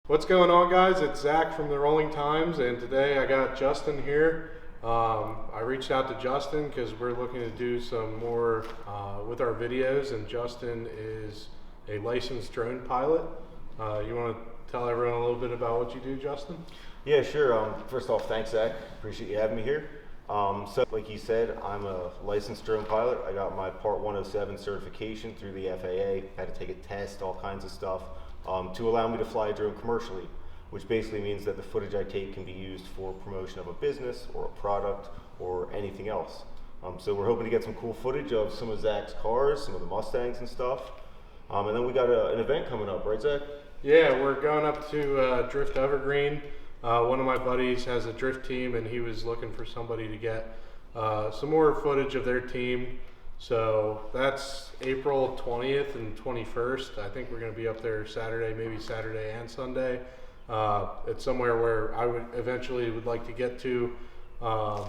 What's going on, guys? It's Zach from the Rolling Times, and today I got Justin here. I reached out to Justin because we're looking to do some more with our videos, and Justin is a licensed drone pilot. You want to tell everyone a little bit about what you do, Justin? Yeah, sure. First off, thanks, Zach. Appreciate you having me here. So, like you said, I'm a licensed drone pilot. I got my Part 107 certification through the FAA. Had to take a test, all kinds of stuff. To allow me to fly a drone commercially, which basically means that the footage I take can be used for promotion of a business or a product or anything else. So we're hoping to get some cool footage of some of Zach's cars, some of the Mustangs and stuff. And then we got an event coming up, right, Zach? Yeah, we're going up to Drift Evergreen. One of my buddies has a drift team, and he was looking for somebody to get some more footage of their team. So that's April 20th and 21st. I think we're going to be up there Saturday, maybe Saturday and Sunday. It's somewhere where I would like to get to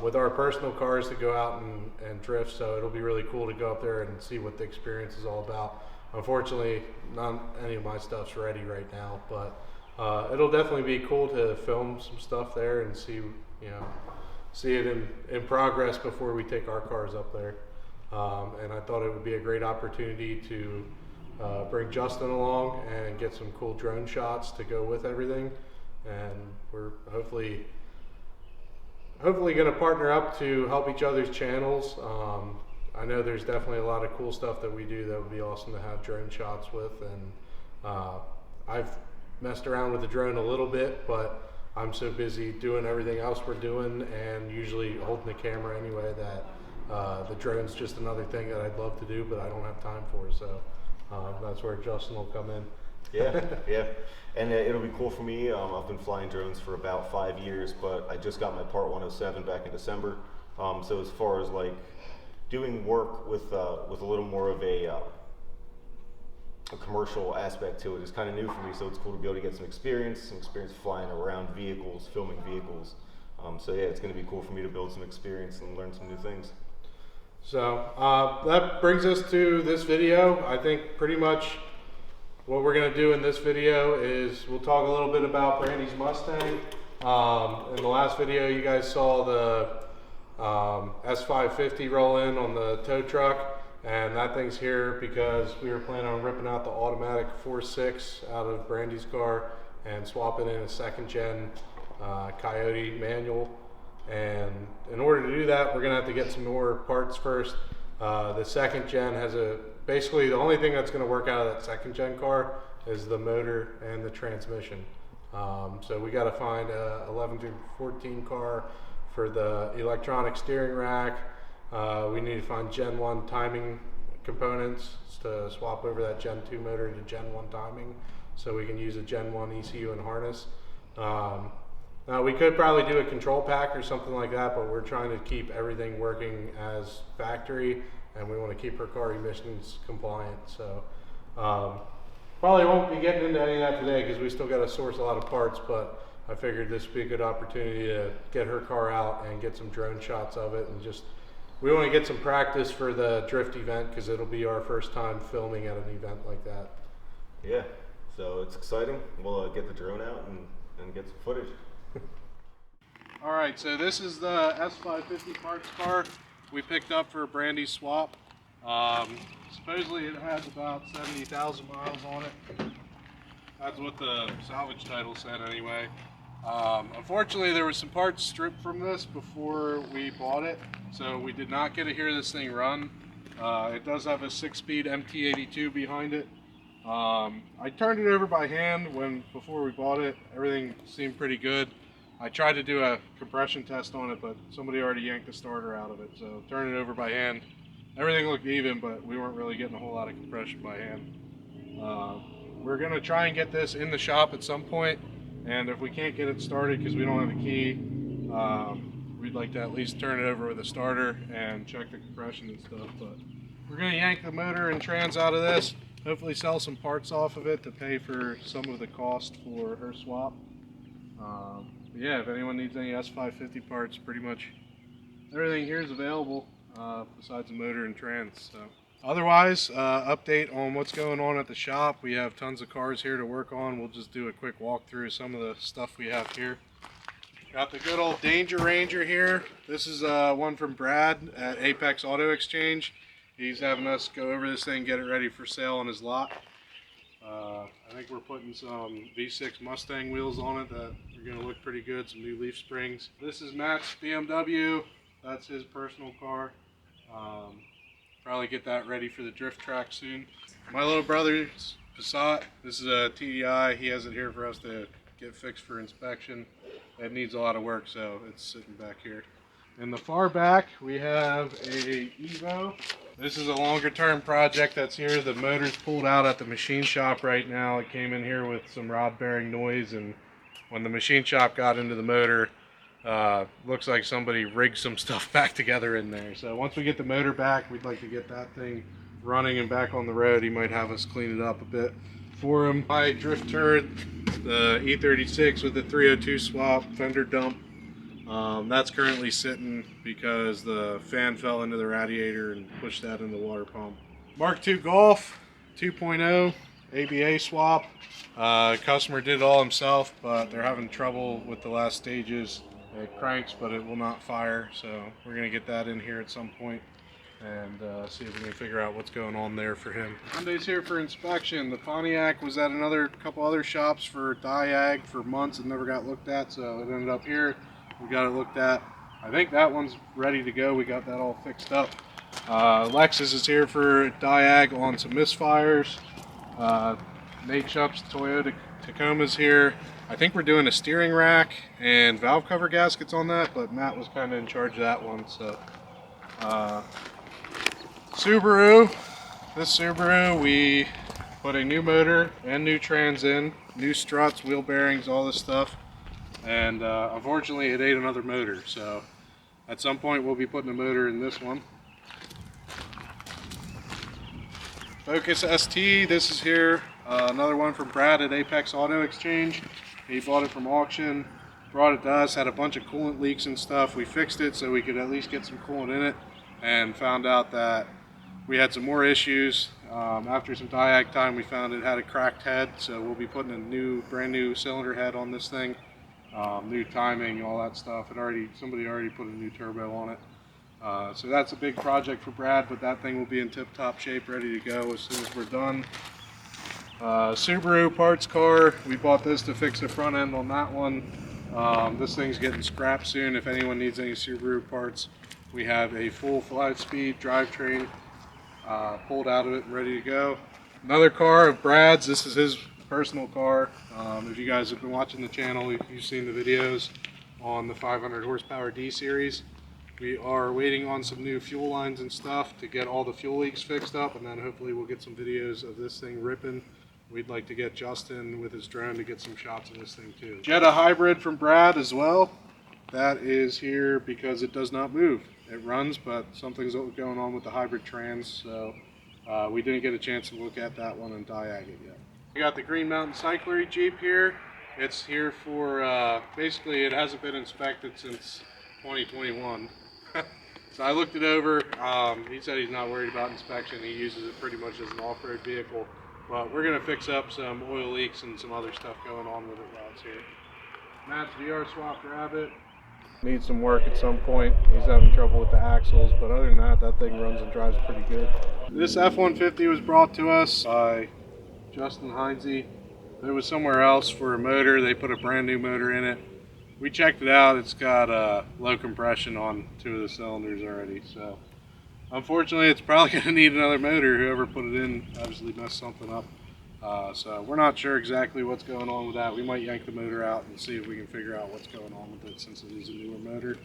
with our personal cars to go out and drift. So it'll be really cool to go up there and see what the experience is all about. Unfortunately, not any of my stuff's ready right now, but it'll definitely be cool to film some stuff there and see it in progress before we take our cars up there. And I thought it would be a great opportunity to bring Justin along and get some cool drone shots to go with everything. And we're hopefully going to partner up to help each other's channels. I know there's definitely a lot of cool stuff that we do that would be awesome to have drone shots with. And I've messed around with the drone a little bit, but I'm so busy doing everything else we're doing and usually holding the camera anyway that the drone's just another thing that I'd love to do, but I don't have time for. So that's where Justin will come in. Yeah. And it'll be cool for me. I've been flying drones for about 5 years, but I just got my Part 107 back in December. So as far as like doing work with a little more of a commercial aspect to it is kind of new for me. So it's cool to be able to get some experience flying around vehicles, filming vehicles. So yeah, it's going to be cool for me to build some experience and learn some new things. So that brings us to this video. I think pretty much what we're going to do in this video is we'll talk a little bit about Brandy's Mustang. In the last video you guys saw the S550 roll in on the tow truck, and that thing's here because we were planning on ripping out the automatic 4.6 out of Brandy's car and swapping in a second gen Coyote manual. And in order to do that, we're gonna have to get some more parts first. The second gen has basically the only thing that's gonna work out of that second gen car is the motor and the transmission. So we gotta find a 11 through 14 car for the electronic steering rack. We need to find Gen 1 timing components to swap over that Gen 2 motor to Gen 1 timing so we can use a Gen 1 ECU and harness. Now we could probably do a control pack or something like that, but we're trying to keep everything working as factory, and we want to keep her car emissions compliant. So probably won't be getting into any of that today because we still got to source a lot of parts, but I figured this would be a good opportunity to get her car out and get some drone shots of it and just we want to get some practice for the drift event because it'll be our first time filming at an event like that. Yeah, so it's exciting. We'll get the drone out and get some footage. All right, so this is the S550 parts car we picked up for Brandy's swap. Supposedly it has about 70,000 miles on it. That's what the salvage title said anyway. Unfortunately, there was some parts stripped from this before we bought it, so we did not get to hear this thing run. It does have a 6-speed MT82 behind it. I turned it over by hand before we bought it. Everything seemed pretty good. I tried to do a compression test on it, but somebody already yanked the starter out of it, so turned it over by hand. Everything looked even, but we weren't really getting a whole lot of compression by hand. We're going to try and get this in the shop at some point, and if we can't get it started because we don't have a key, we'd like to at least turn it over with a starter and check the compression and stuff. But we're going to yank the motor and trans out of this, hopefully sell some parts off of it to pay for some of the cost for her swap. Yeah, if anyone needs any S550 parts, pretty much everything here is available besides the motor and trans. So. Otherwise, update on what's going on at the shop. We have tons of cars here to work on. We'll just do a quick walkthrough of some of the stuff we have here. Got the good old Danger Ranger here. This is one from Brad at Apex Auto Exchange. He's having us go over this thing, get it ready for sale on his lot. I think we're putting some V6 Mustang wheels on it that are going to look pretty good, some new leaf springs. This is Matt's BMW. That's his personal car. Probably get that ready for the drift track soon. My little brother's Passat. This is a TDI. He has it here for us to get fixed for inspection. It needs a lot of work, so it's sitting back here. In the far back, we have a Evo. This is a longer term project that's here. The motor's pulled out at the machine shop right now. It came in here with some rod bearing noise, and when the machine shop got into the motor, looks like somebody rigged some stuff back together in there. So once we get the motor back, we'd like to get that thing running and back on the road. He might have us clean it up a bit for him. My drift turret, the E36 with the 302 swap fender dump. That's currently sitting because the fan fell into the radiator and pushed that in the water pump. Mark II Golf 2.0 ABA swap. Customer did it all himself, but they're having trouble with the last stages. It cranks, but it will not fire, so we're going to get that in here at some point and see if we can figure out what's going on there for him. Hyundai's here for inspection. The Pontiac was at another couple other shops for diag for months and never got looked at, so it ended up here. We got it looked at. I think that one's ready to go. We got that all fixed up. Lexus is here for diag on some misfires. Nate Shupp's Toyota Tacoma's here. I think we're doing a steering rack and valve cover gaskets on that, but Matt was kind of in charge of that one. So Subaru. This Subaru, we put a new motor and new trans in, new struts, wheel bearings, all this stuff. And unfortunately it ate another motor, so at some point we'll be putting a motor in this one. Focus ST, this is here, another one from Brad at Apex Auto Exchange. He bought it from auction, brought it to us, had a bunch of coolant leaks and stuff. We fixed it so we could at least get some coolant in it, and found out that we had some more issues. After some diag time, we found it had a cracked head, so we'll be putting a brand new cylinder head on this thing. New timing, all that stuff. Somebody already put a new turbo on it. So that's a big project for Brad, but that thing will be in tip-top shape, ready to go as soon as we're done. Subaru parts car, we bought this to fix the front end on that one. This thing's getting scrapped soon. If anyone needs any Subaru parts, we have a full 5-speed drivetrain pulled out of it and ready to go. Another car of Brad's, this is his personal car. If you guys have been watching the channel, you've seen the videos on the 500 horsepower D series. We are waiting on some new fuel lines and stuff to get all the fuel leaks fixed up, and then hopefully we'll get some videos of this thing ripping. We'd like to get Justin with his drone to get some shots of this thing too. Jetta hybrid from Brad as well. That is here because it does not move. It runs, but something's going on with the hybrid trans, so we didn't get a chance to look at that one and diag it yet. We got the Green Mountain Cyclery Jeep here. It's here for, basically it hasn't been inspected since 2021. So I looked it over. He said he's not worried about inspection. He uses it pretty much as an off-road vehicle. But we're going to fix up some oil leaks and some other stuff going on with it while it's here. Matt's VR swapped Rabbit. Needs some work at some point. He's having trouble with the axles, but other than that, that thing runs and drives pretty good. This F-150 was brought to us by Justin Heinze. It was somewhere else for a motor. They put a brand new motor in it. We checked it out. It's got low compression on 2 of the cylinders already. So unfortunately, it's probably going to need another motor. Whoever put it in obviously messed something up. So we're not sure exactly what's going on with that. We might yank the motor out and see if we can figure out what's going on with it since it is a newer motor.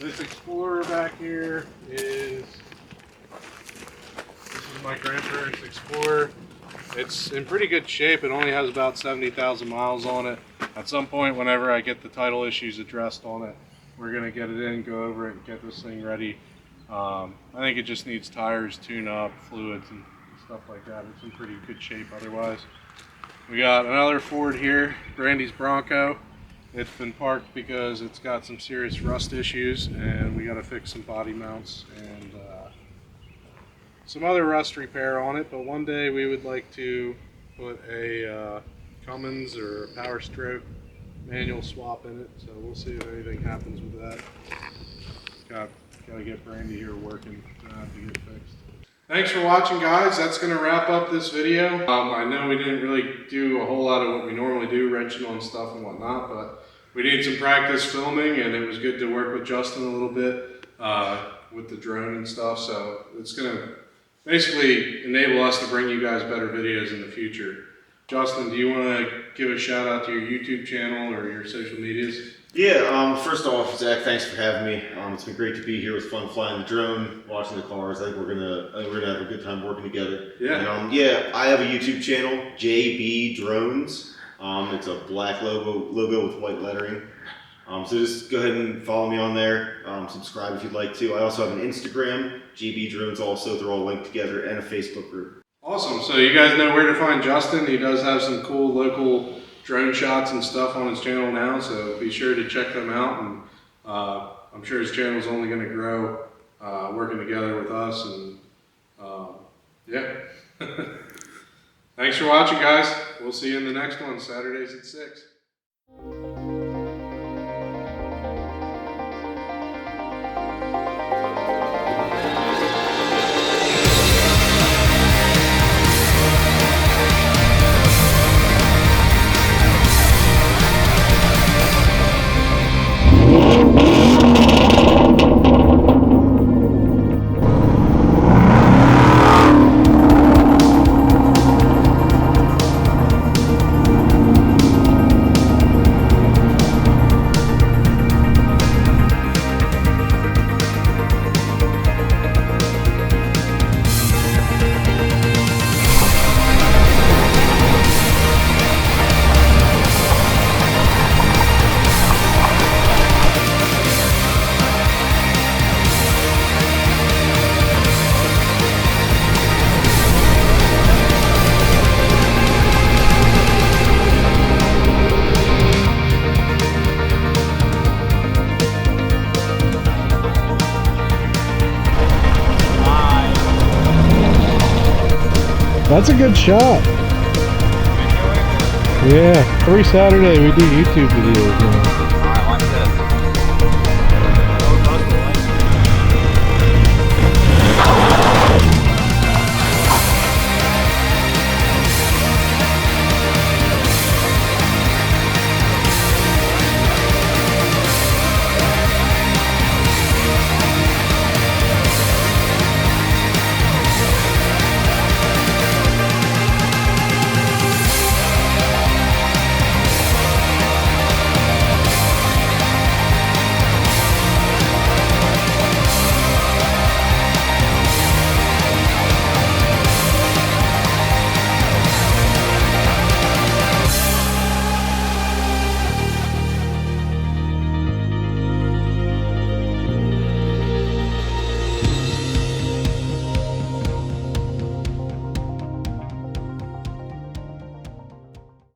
This Explorer back here this is my grandparents' Explorer. It's in pretty good shape. It only has about 70,000 miles on it. At some point, whenever I get the title issues addressed on it, we're going to get it in, go over it, and get this thing ready. I think it just needs tires, tune-up, fluids, and stuff like that. It's in pretty good shape otherwise. We got another Ford here, Brandy's Bronco. It's been parked because it's got some serious rust issues, and we got to fix some body mounts and some other rust repair on it. But one day we would like to put a Cummins or a Power Stroke manual swap in it, so we'll see if anything happens with that. Got to get Brandy here working, gonna have to get fixed. Thanks for watching, guys. That's going to wrap up this video. I know we didn't really do a whole lot of what we normally do, wrenching on stuff and whatnot, but we did some practice filming, and it was good to work with Justin a little bit with the drone and stuff. So it's going to basically enable us to bring you guys better videos in the future. Justin, do you want to give a shout out to your YouTube channel or your social medias? Yeah, first off, Zach, thanks for having me. It's been great to be here. It was fun flying the drone, watching the cars. I think we're gonna have a good time working together. Yeah. And, yeah, I have a YouTube channel, JB Drones. It's a black logo with white lettering. So just go ahead and follow me on there. Subscribe if you'd like to. I also have an Instagram, JB Drones also. They're all linked together, and a Facebook group. Awesome. So you guys know where to find Justin. He does have some cool local drone shots and stuff on his channel now, so be sure to check them out. And I'm sure his channel is only going to grow working together with us. And yeah. Thanks for watching, guys. We'll see you in the next one, Saturdays at 6. That's a good shot. Yeah, every Saturday we do YouTube videos now.